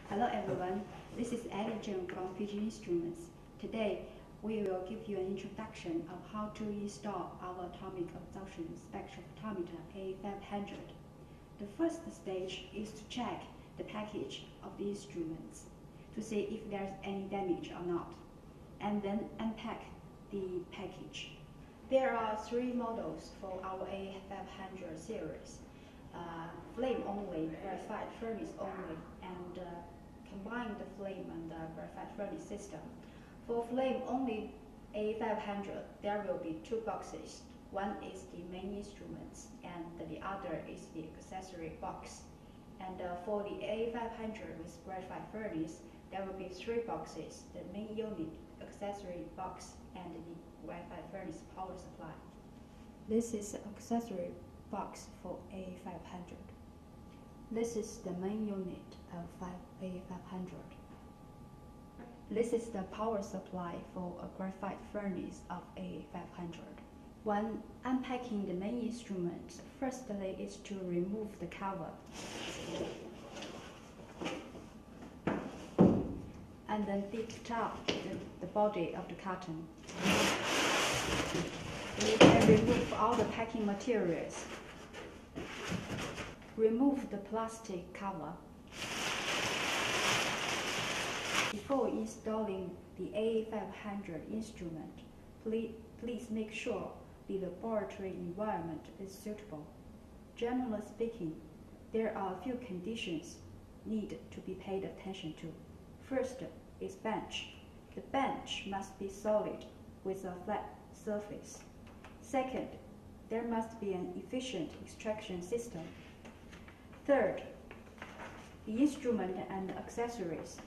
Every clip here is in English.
Hello everyone, this is Ellie Zheng from PG Instruments. Today, we will give you an introduction of how to install our atomic absorption spectrophotometer A500. The first stage is to check the package of the instruments to see if there's any damage or not, and then unpack the package. There are three models for our A500 series. Flame only, graphite furnace only, and combined flame and graphite furnace system. For flame only A500, there will be two boxes. One is the main instruments and the other is the accessory box. And for the A500 with graphite furnace, there will be three boxes: the main unit, accessory box, and the graphite furnace power supply. This is the accessory box for A500. This is the main unit of A500. This is the power supply for a graphite furnace of A500. When unpacking the main instrument, firstly is to remove the cover and then detach the body of the carton. You can remove all the packing materials. Remove the plastic cover. Before installing the A500 instrument, please make sure the laboratory environment is suitable. Generally speaking, there are a few conditions need to be paid attention to. First is bench. The bench must be solid with a flat surface. Second, there must be an efficient extraction system. Third, the instrument and accessories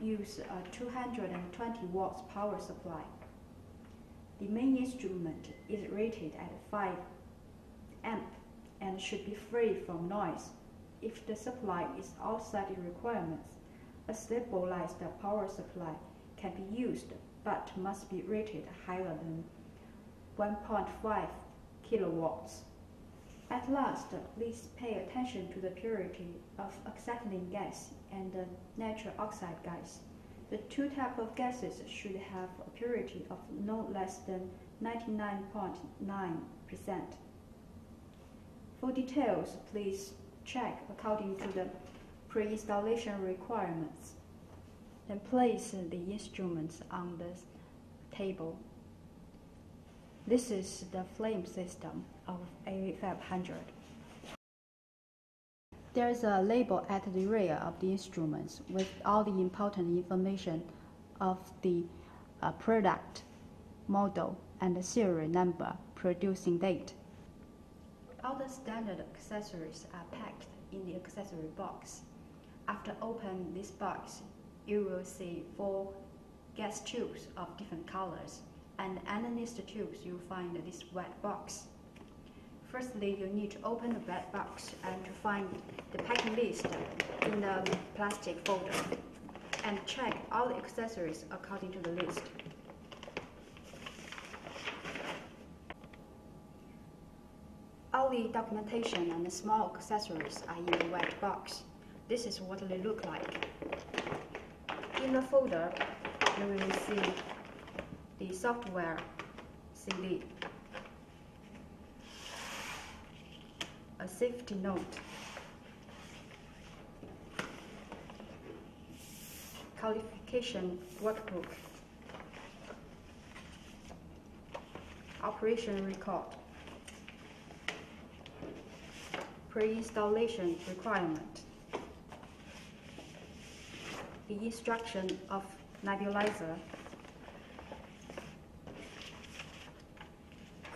use a 220 watts power supply. The main instrument is rated at 5 amp and should be free from noise. If the supply is outside the requirements, a stabilized power supply can be used, but must be rated higher than 1.5 kilowatts. At last, please pay attention to the purity of acetylene gas and nitric oxide gas. The two types of gases should have a purity of no less than 99.9%. For details, please check according to the pre-installation requirements. Then place the instruments on the table. This is the flame system of A500. There is a label at the rear of the instruments with all the important information of the product, model, and the serial number, producing date. All the standard accessories are packed in the accessory box. After opening this box, you will see 4 gas tubes of different colors, and underneath the tubes you will find this white box. Firstly, you need to open the black box and to find the packing list in the plastic folder and check all the accessories according to the list. All the documentation and the small accessories are in the white box. This is what they look like. In the folder, you will see the software CD, a safety note, qualification workbook, operation record, pre-installation requirement, the instruction of nebulizer,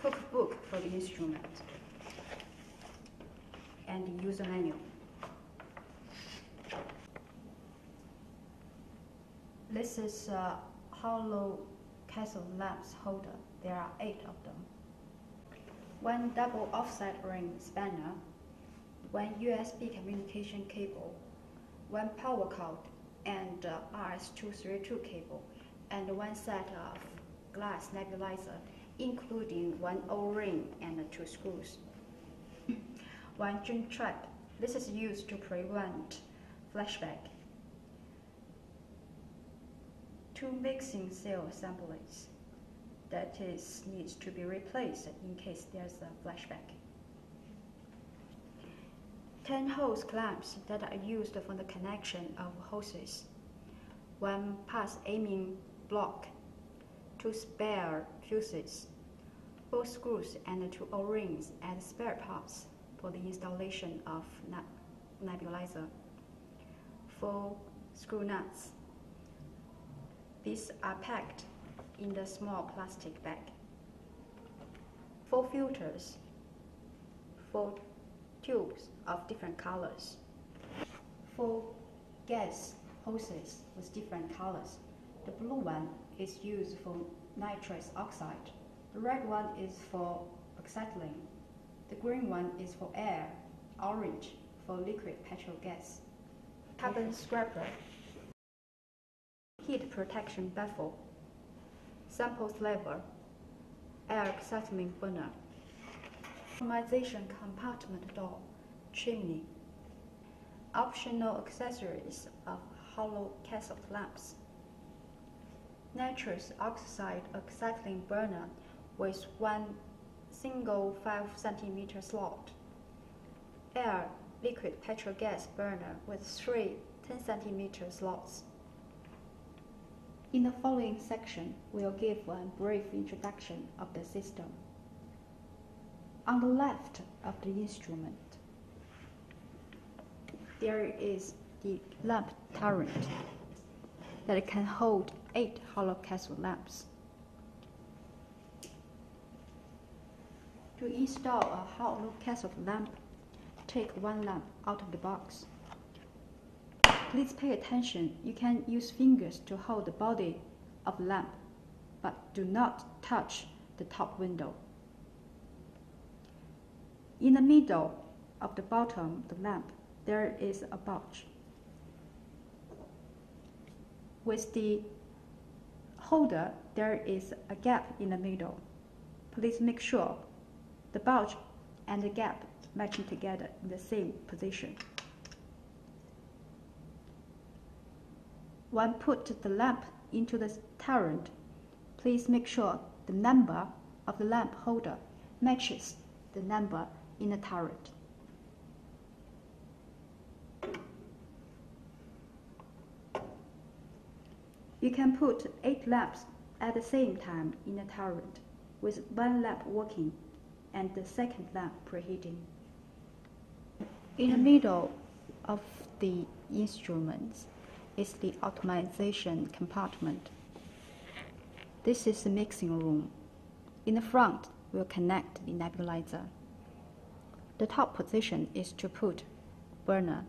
cookbook for the instrument, and the user manual. This is a hollow castle lamps holder. There are 8 of them. One double offset ring spanner, one USB communication cable, one power cord and RS-232 cable, and one set of glass nebulizer, including one O-ring and 2 screws. One drain trap. This is used to prevent flashback. Two mixing cell assemblies that needs to be replaced in case there's a flashback. 10 hose clamps that are used for the connection of hoses. 1 pass aiming block. 2 spare fuses. 4 screws and 2 O-rings as spare parts for the installation of nebulizer. 4 screw nuts. These are packed in the small plastic bag. 4 filters. 4 tubes of different colors. 4 gas hoses with different colors. The blue one is used for nitrous oxide. The red one is for acetylene. The green one is for air. Orange for liquid petrol gas. Carbon scraper. Heat protection baffle. Sample lever. Air acetylene burner. Optimization compartment door. Chimney. Optional accessories of hollow cathode lamps. Nitrous oxide acetylene burner with 1 single 5 cm slot. Air liquid petrol gas burner with 3 10 cm slots. In the following section, we'll give a brief introduction of the system. On the left of the instrument, there is the lamp turret that can hold 8 hollow cathode lamps. To install a hollow cathode lamp, take 1 lamp out of the box. Please pay attention. You can use fingers to hold the body of the lamp, but do not touch the top window. In the middle of the bottom of the lamp, there is a bulge. With the holder, there is a gap in the middle. Please make sure the bulge and the gap matching together in the same position. When put the lamp into the turret, please make sure the number of the lamp holder matches the number in the turret. You can put 8 lamps at the same time in the turret, with 1 lamp working and the second lamp preheating. In the middle of the instruments is the optimization compartment. This is the mixing room. In the front, we'll connect the nebulizer. The top position is to put burner.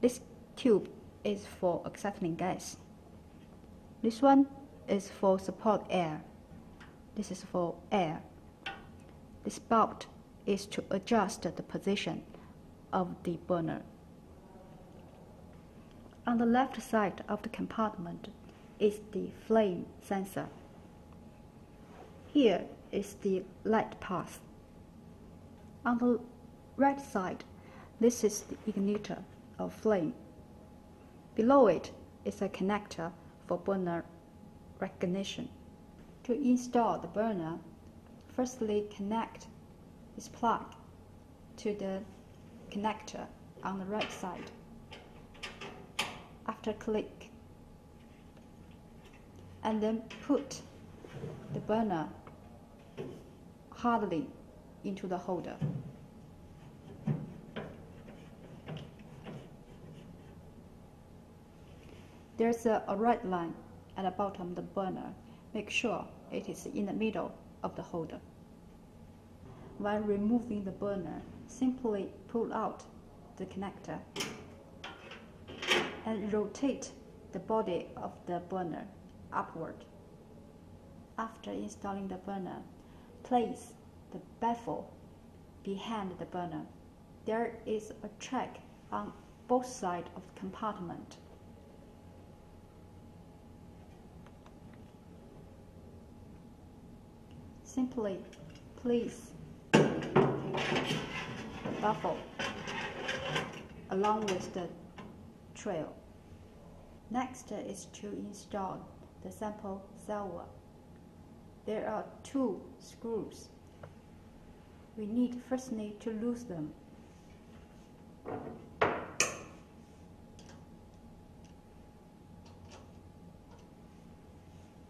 This tube is for acetylene gas. This one is for support air. This is for air. This bulb is to adjust the position of the burner. On the left side of the compartment is the flame sensor. Here is the light path. On the right side, this is the igniter of flame. Below it is a connector for burner recognition. To install the burner, firstly connect this plug to the connector on the right side. After click, and then put the burner hardly into the holder. There's a red line at the bottom of the burner. Make sure it is in the middle of the holder. When removing the burner, simply pull out the connector and rotate the body of the burner upward. After installing the burner, place the baffle behind the burner. There is a track on both sides of the compartment. Simply place the baffle along with the trail. Next is to install the sample salver. There are 2 screws. We need firstly to loosen them.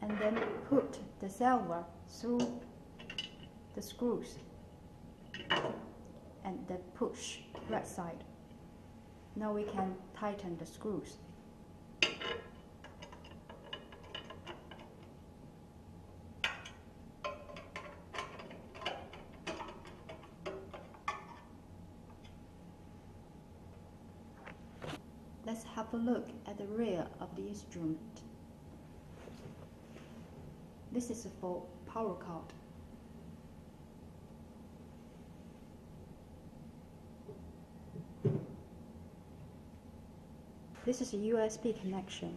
And then put the salver through the screws and then push right side. Now we can tighten the screws. Let's have a look at the rear of the instrument. This is for power cord. This is a USB connection.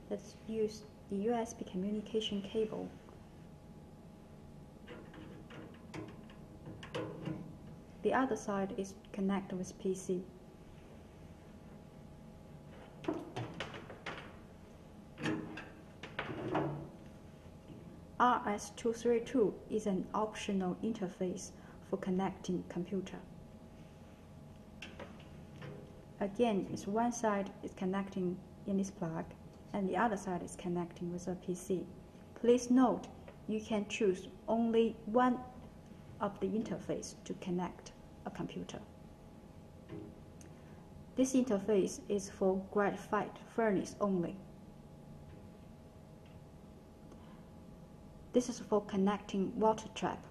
Let's use the USB communication cable. The other side is connected with PC. RS-232 is an optional interface for connecting computer. Again, it's one side is connecting in this plug and the other side is connecting with a PC. Please note, you can choose only one of the interface to connect a computer. This interface is for graphite furnace only. This is for connecting water trap.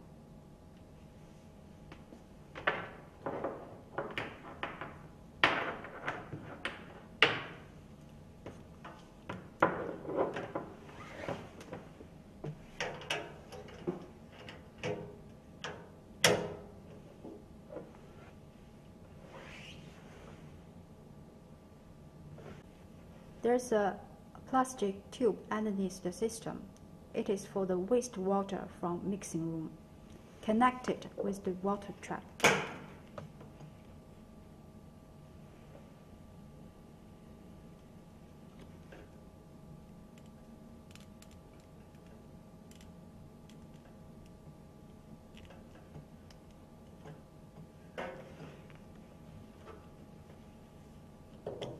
There's a plastic tube underneath the system. It is for the wastewater from mixing room, connected with the water trap.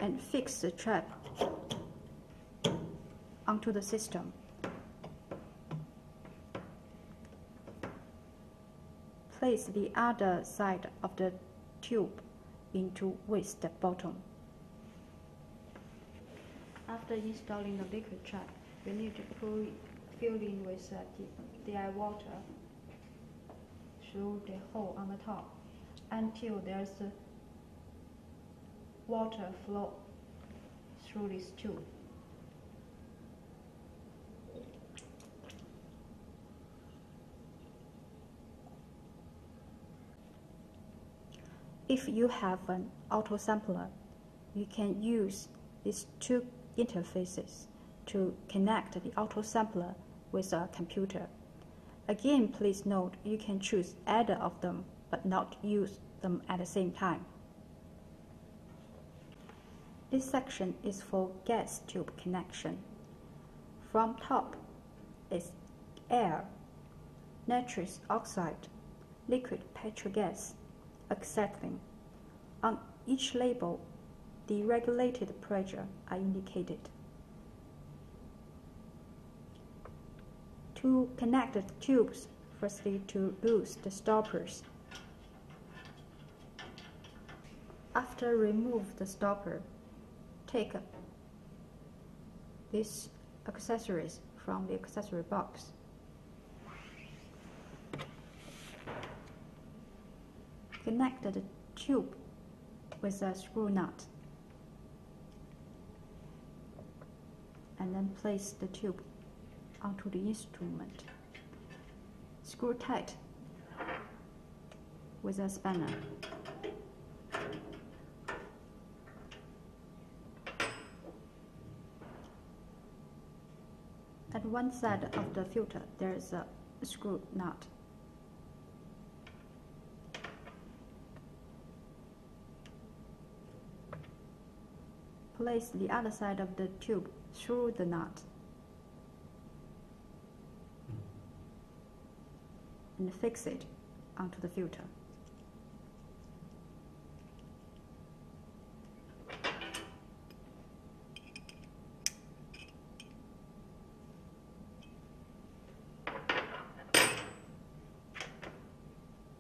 And fix the trap onto the system. Place the other side of the tube into with the bottom. After installing the liquid trap, we need to fill in with DI water through the hole on the top until there's water flow through this tube. If you have an auto sampler, you can use these 2 interfaces to connect the auto sampler with a computer. Again, please note you can choose either of them but not use them at the same time. This section is for gas tube connection. From top is air, nitrous oxide, liquid petrol gas, acetylene. On each label, the regulated pressure are indicated. To connect the tubes, firstly to loose the stoppers. After remove the stopper, take these accessories from the accessory box. Connect the tube with a screw nut and then place the tube onto the instrument. Screw tight with a spanner. At one side of the filter there is a screw nut. place the other side of the tube through the nut and fix it onto the filter.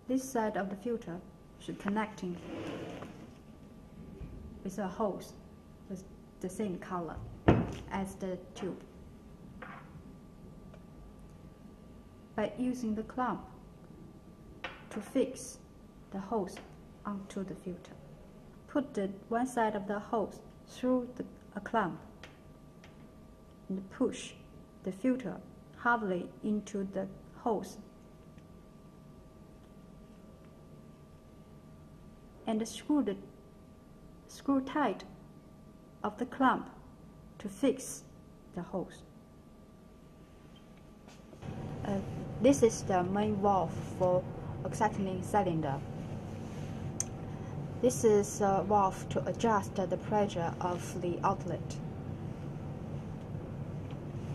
This side of the filter should connecting with a hose with the same color as the tube. By using the clamp to fix the hose onto the filter, put the one side of the hose through a clamp and push the filter heavily into the hose and screw tight of the clamp to fix the hose. This is the main valve for acetylene cylinder. This is a valve to adjust the pressure of the outlet.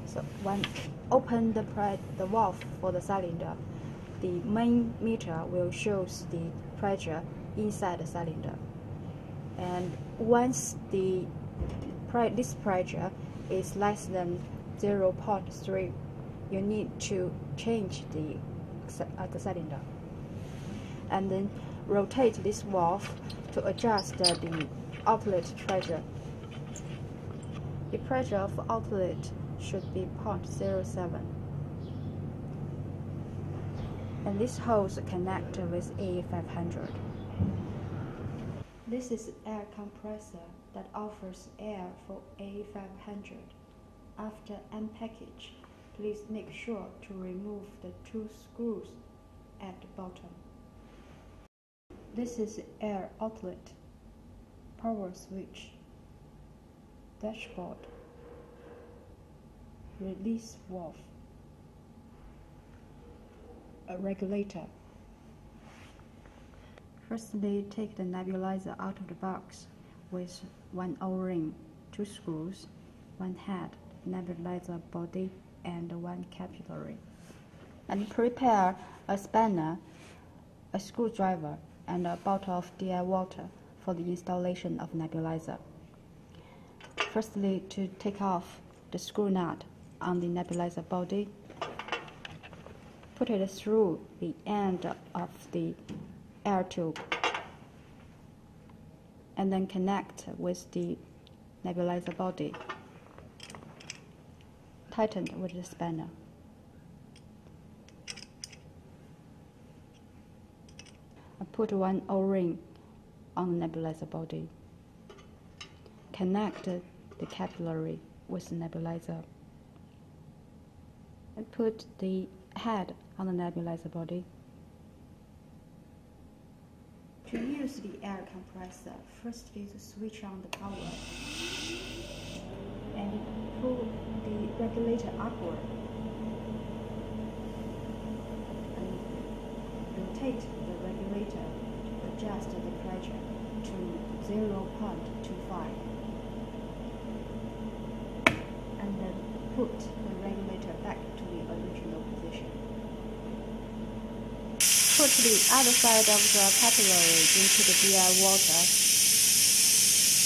So when open the valve for the cylinder, the main meter will show the pressure inside the cylinder. And once this pressure is less than 0.3, you need to change the cylinder. And then rotate this valve to adjust the outlet pressure. The pressure of outlet should be 0.07. And this hose connect with A500. This is air compressor that offers air for A500. After unpackage, please make sure to remove the 2 screws at the bottom. This is air outlet, power switch, dashboard, release valve, a regulator. Firstly, take the nebulizer out of the box with 1 O-ring, 2 screws, 1 head, nebulizer body, and 1 capillary. And prepare a spanner, a screwdriver, and a bottle of DI water for the installation of nebulizer. Firstly, to take off the screw nut on the nebulizer body, put it through the end of the air tube, and then connect with the nebulizer body, tightened with the spanner. Put 1 O-ring on the nebulizer body. Connect the capillary with the nebulizer. And put the head on the nebulizer body. To use the air compressor, firstly switch on the power and pull the regulator upward and rotate the regulator to adjust the pressure to 0.25 and then put the regulator back to the original position. Put the other side of the capillary into the DI water.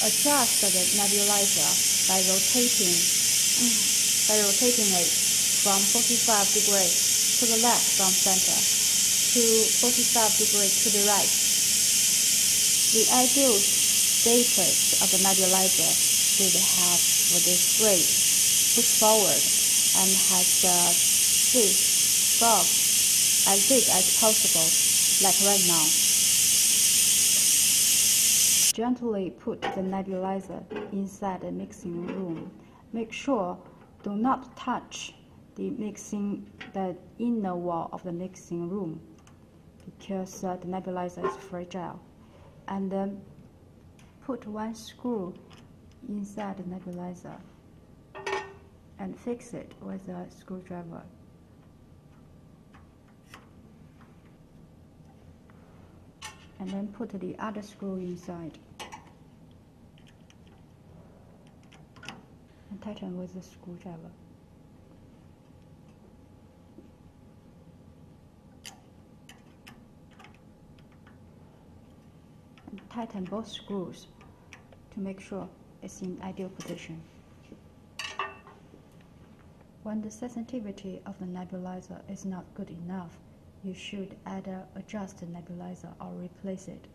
Adjust the nebulizer by rotating it from 45 degrees to the left from center to 45 degrees to the right. The ideal status of the nebulizer should have the spray push forward and has the valve as big as possible, like right now. Gently put the nebulizer inside the mixing room. Make sure do not touch the inner wall of the mixing room because the nebulizer is fragile. And then put 1 screw inside the nebulizer and fix it with a screwdriver. And then put the other screw inside. and tighten with the screwdriver. And tighten both screws to make sure it's in ideal position. When the sensitivity of the nebulizer is not good enough, you should either adjust the nebulizer or replace it.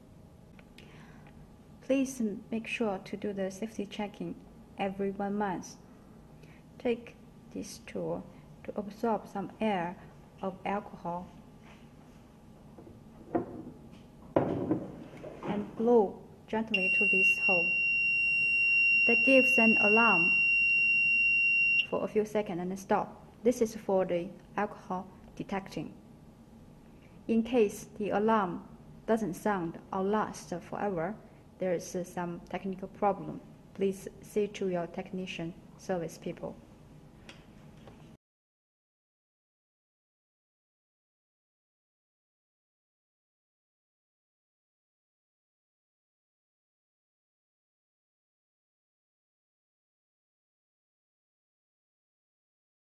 Please make sure to do the safety checking every 1 month. Take this tool to absorb some air of alcohol and blow gently to this hole. That gives an alarm for a few seconds and then stop. This is for the alcohol detecting. In case the alarm doesn't sound or last forever, there is some technical problem. Please see to your technician service people.